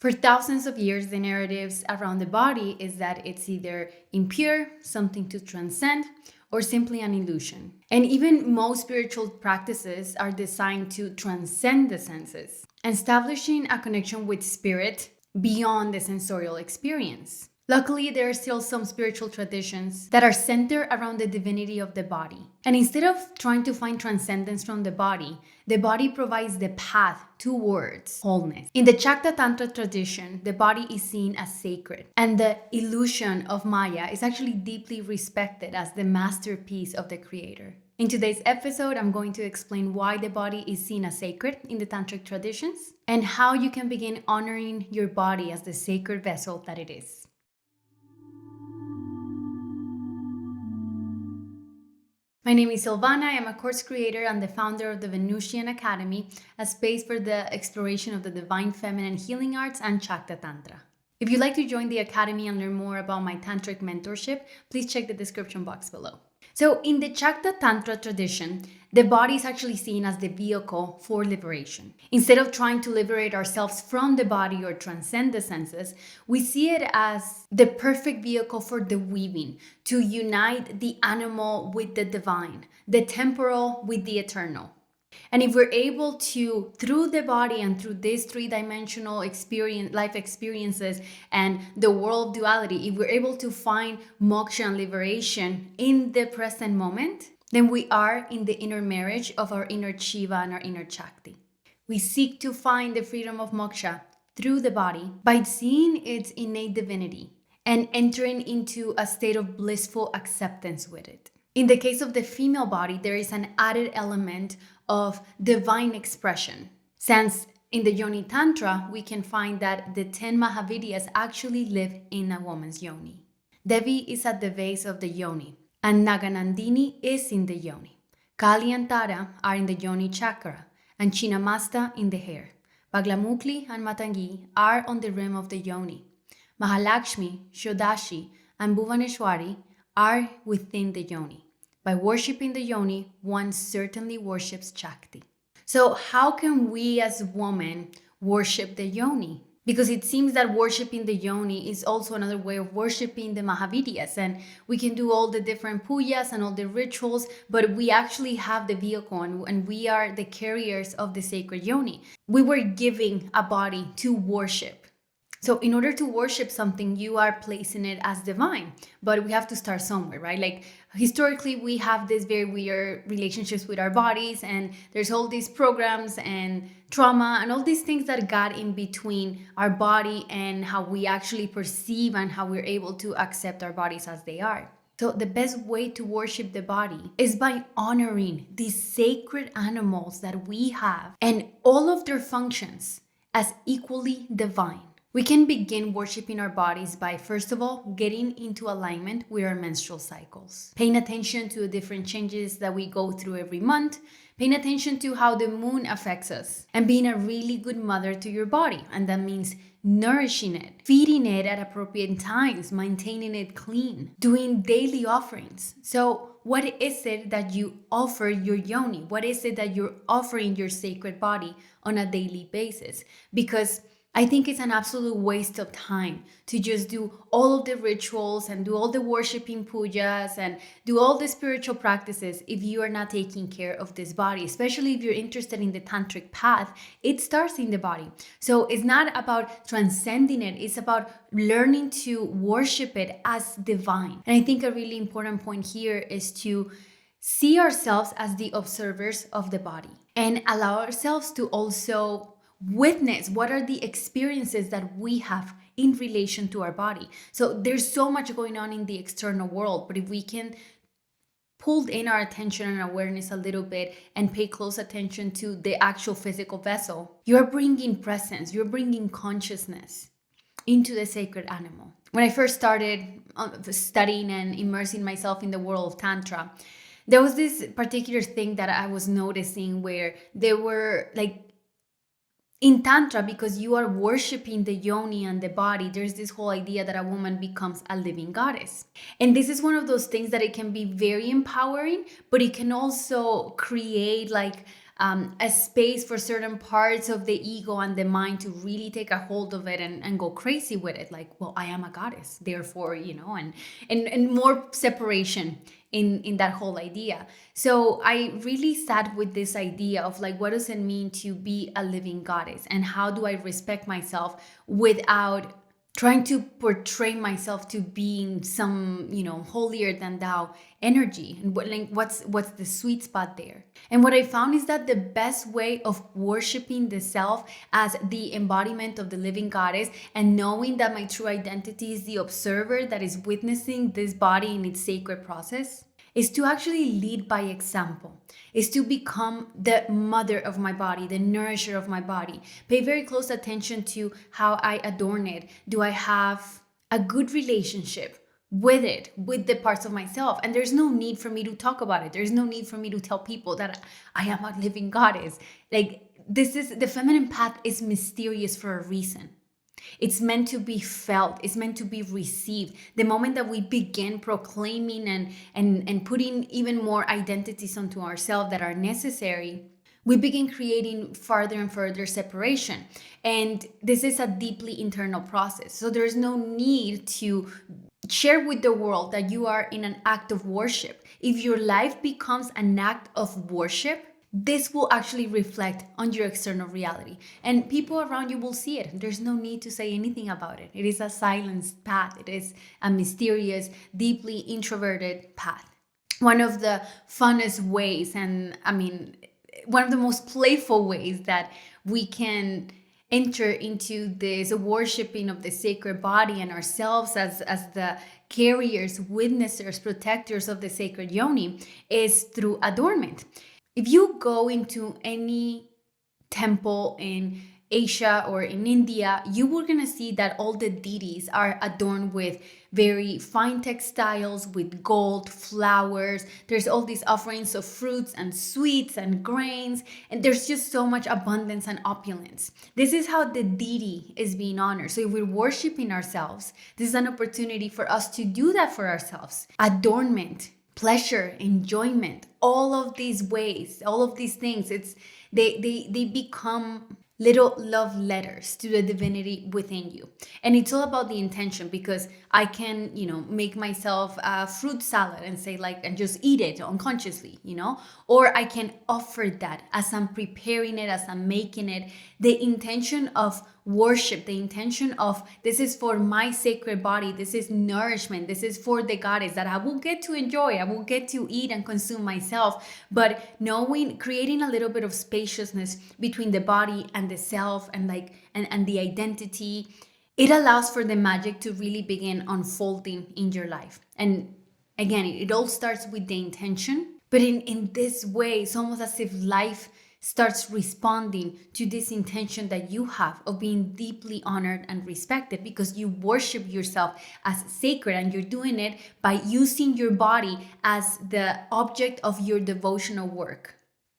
For thousands of years, the narratives around the body is that it's either impure, something to transcend, or simply an illusion. And even most spiritual practices are designed to transcend the senses, establishing a connection with spirit beyond the sensorial experience. Luckily, there are still some spiritual traditions that are centered around the divinity of the body. And instead of trying to find transcendence from the body provides the path towards wholeness. In the Shakta Tantra tradition, the body is seen as sacred, and the illusion of Maya is actually deeply respected as the masterpiece of the creator. In today's episode, I'm going to explain why the body is seen as sacred in the Tantric traditions and how you can begin honoring your body as the sacred vessel that it is. My name is Silvana. I am a course creator and the founder of the Venusian Academy, a space for the exploration of the divine feminine healing arts and Shakta Tantra. If you'd like to join the Academy and learn more about my Tantric mentorship, please check the description box below. So in the Shakta Tantra tradition, the body is actually seen as the vehicle for liberation. Instead of trying to liberate ourselves from the body or transcend the senses, we see it as the perfect vehicle for the weaving, to unite the animal with the divine, the temporal with the eternal. And if we're able to, through the body and through these three-dimensional life experiences and the world of duality, if we're able to find moksha and liberation in the present moment, then we are in the inner marriage of our inner Shiva and our inner Shakti. We seek to find the freedom of moksha through the body by seeing its innate divinity and entering into a state of blissful acceptance with it. In the case of the female body, there is an added element of divine expression. Since in the Yoni Tantra, we can find that the 10 Mahavidyas actually live in a woman's Yoni. Devi is at the base of the Yoni, and Naganandini is in the Yoni. Kali and Tara are in the Yoni chakra, and Chinnamasta in the hair. Baglamukli and Matangi are on the rim of the Yoni. Mahalakshmi, Shodashi, and Bhuvaneshwari are within the Yoni. By worshipping the Yoni, one certainly worships Shakti. So how can we as women worship the Yoni? Because it seems that worshipping the Yoni is also another way of worshipping the Mahavidyas, and we can do all the different pujas and all the rituals, but we actually have the vehicle and we are the carriers of the sacred Yoni. We were giving a body to worship. So in order to worship something, you are placing it as divine, but we have to start somewhere, right? Like historically, we have this very weird relationships with our bodies, and there's all these programs and trauma and all these things that got in between our body and how we actually perceive and how we're able to accept our bodies as they are. So the best way to worship the body is by honoring these sacred animals that we have and all of their functions as equally divine. We can begin worshiping our bodies by, first of all, getting into alignment with our menstrual cycles. Paying attention to the different changes that we go through every month. Paying attention to how the moon affects us. And being a really good mother to your body. And that means nourishing it, feeding it at appropriate times, maintaining it clean, doing daily offerings. So what is it that you offer your Yoni? What is it that you're offering your sacred body on a daily basis? Because I think it's an absolute waste of time to just do all of the rituals and do all the worshiping pujas and do all the spiritual practices if you are not taking care of this body, especially if you're interested in the tantric path. It starts in the body. So it's not about transcending it. It's about learning to worship it as divine. And I think a really important point here is to see ourselves as the observers of the body and allow ourselves to also witness what are the experiences that we have in relation to our body. So there's so much going on in the external world, but if we can pull in our attention and awareness a little bit and pay close attention to the actual physical vessel, you're bringing presence, you're bringing consciousness into the sacred animal. When I first started studying and immersing myself in the world of Tantra, there was this particular thing that I was noticing where they were like, in Tantra, because you are worshiping the Yoni and the body, there's this whole idea that a woman becomes a living goddess. And this is one of those things that it can be very empowering, but it can also create like a space for certain parts of the ego and the mind to really take a hold of it and go crazy with it. Like, well, I am a goddess, therefore, and more separation in that whole idea. So I really sat with this idea of like, what does it mean to be a living goddess, and how do I respect myself without trying to portray myself to being some, holier than thou energy, and what's the sweet spot there. And what I found is that the best way of worshiping the self as the embodiment of the living goddess, and knowing that my true identity is the observer that is witnessing this body in its sacred process, is to actually lead by example, is to become the mother of my body, the nourisher of my body. Pay very close attention to how I adorn it. Do I have a good relationship with it, with the parts of myself? And there's no need for me to talk about it. There's no need for me to tell people that I am a living goddess. Like, the feminine path is mysterious for a reason. It's meant to be felt. It's meant to be received. The moment that we begin proclaiming and putting even more identities onto ourselves that are necessary, we begin creating farther and further separation. And this is a deeply internal process. So there's no need to share with the world that you are in an act of worship. If your life becomes an act of worship, this will actually reflect on your external reality, and people around you will see it. There's no need to say anything about it. It is a silenced path. It is a mysterious, deeply introverted path. One of the funnest ways, and one of the most playful ways that we can enter into this worshiping of the sacred body and ourselves as the carriers, witnessers, protectors of the sacred yoni, is through adornment. If you go into any temple in Asia or in India, you were going to see that all the deities are adorned with very fine textiles, with gold, flowers. There's all these offerings of fruits and sweets and grains, and there's just so much abundance and opulence. This is how the deity is being honored. So if we're worshiping ourselves, this is an opportunity for us to do that for ourselves. Adornment, pleasure, enjoyment, all of these ways, all of these things, they become little love letters to the divinity within you. And it's all about the intention, because I can, make myself a fruit salad and say and just eat it unconsciously, or I can offer that as I'm preparing it, as I'm making it. The intention of worship, the intention of this is for my sacred body, this is nourishment, this is for the goddess that I will get to enjoy, I will get to eat and consume myself. But creating a little bit of spaciousness between the body and the self, and the identity, it allows for the magic to really begin unfolding in your life. And again, it all starts with the intention, but in this way, it's almost as if life starts responding to this intention that you have of being deeply honored and respected, because you worship yourself as sacred, and you're doing it by using your body as the object of your devotional work.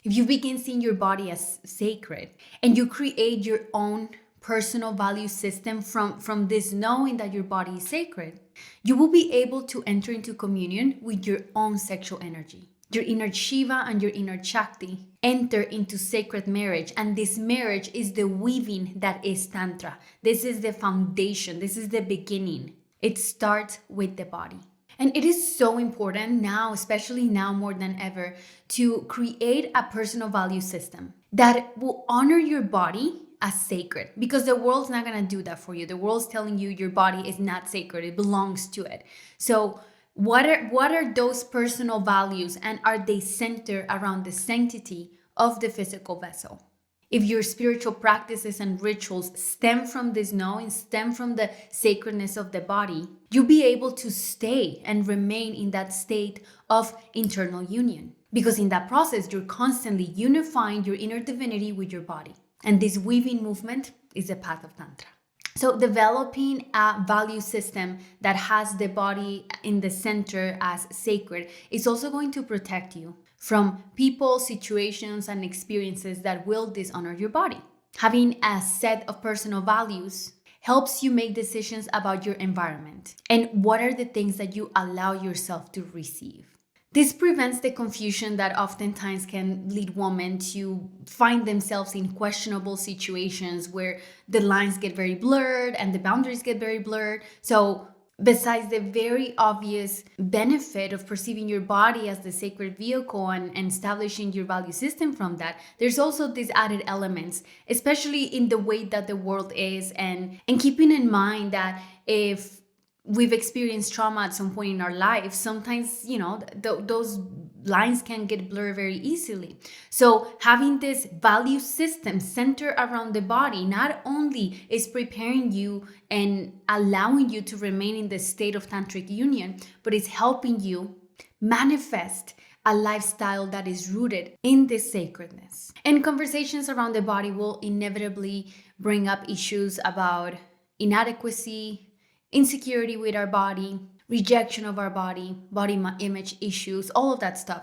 If you begin seeing your body as sacred, and you create your own personal value system from this knowing that your body is sacred, you will be able to enter into communion with your own sexual energy. Your inner Shiva and your inner Shakti enter into sacred marriage, and this marriage is the weaving that is Tantra. This is the foundation. This is the beginning. It starts with the body. And it is so important now, especially now more than ever, to create a personal value system that will honor your body as sacred, because the world's not going to do that for you. The world's telling you your body is not sacred. It belongs to it. So what are those personal values, and are they centered around the sanctity of the physical vessel? If your spiritual practices and rituals stem from this knowing, stem from the sacredness of the body, you'll be able to stay and remain in that state of internal union. Because in that process, you're constantly unifying your inner divinity with your body. And this weaving movement is the path of Tantra. So developing a value system that has the body in the center as sacred is also going to protect you from people, situations, and experiences that will dishonor your body. Having a set of personal values helps you make decisions about your environment and what are the things that you allow yourself to receive. This prevents the confusion that oftentimes can lead women to find themselves in questionable situations where the lines get very blurred and the boundaries get very blurred. So, besides the very obvious benefit of perceiving your body as the sacred vehicle and establishing your value system from that, there's also these added elements, especially in the way that the world is, and keeping in mind that if we've experienced trauma at some point in our life, sometimes, those lines can get blurred very easily. So having this value system centered around the body not only is preparing you and allowing you to remain in the state of tantric union, but it's helping you manifest a lifestyle that is rooted in this sacredness. And conversations around the body will inevitably bring up issues about inadequacy, insecurity with our body, rejection of our body image issues, all of that stuff.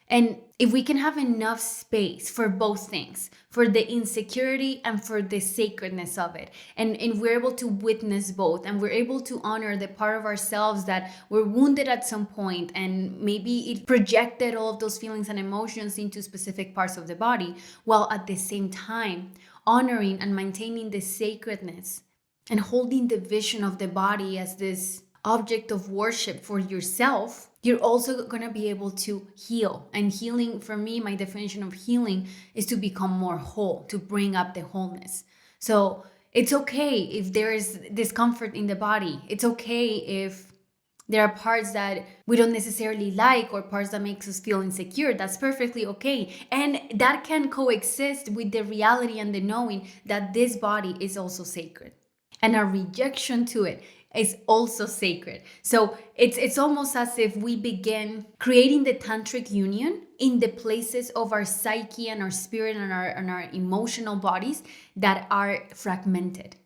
And if we can have enough space for both things, for the insecurity and for the sacredness of it, and we're able to witness both, and we're able to honor the part of ourselves that were wounded at some point, and maybe it projected all of those feelings and emotions into specific parts of the body, while at the same time honoring and maintaining the sacredness and holding the vision of the body as this object of worship for yourself, you're also going to be able to heal. And healing, for me, my definition of healing is to become more whole, to bring up the wholeness. So it's okay if there is discomfort in the body. It's okay if there are parts that we don't necessarily like or parts that makes us feel insecure. That's perfectly okay. And that can coexist with the reality and the knowing that this body is also sacred. And our rejection to it is also sacred. So it's almost as if we begin creating the tantric union in the places of our psyche and our spirit and our emotional bodies that are fragmented.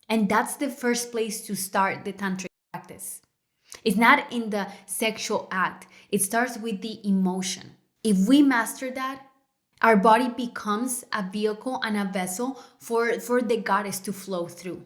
And that's the first place to start the tantric practice. It's not in the sexual act. It starts with the emotion. If we master that, our body becomes a vehicle and a vessel for the goddess to flow through.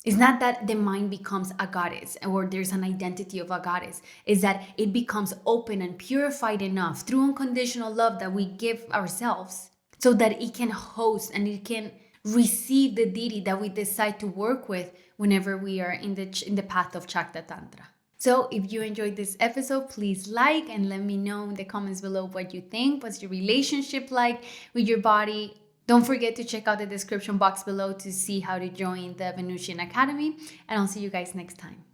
It's not that the mind becomes a goddess or there's an identity of a goddess. It's that it becomes open and purified enough through unconditional love that we give ourselves so that it can host and it can receive the deity that we decide to work with whenever we are in the path of Shakta Tantra. So if you enjoyed this episode, please like and let me know in the comments below what you think. What's your relationship like with your body? Don't forget to check out the description box below to see how to join the Venusian Academy, and I'll see you guys next time.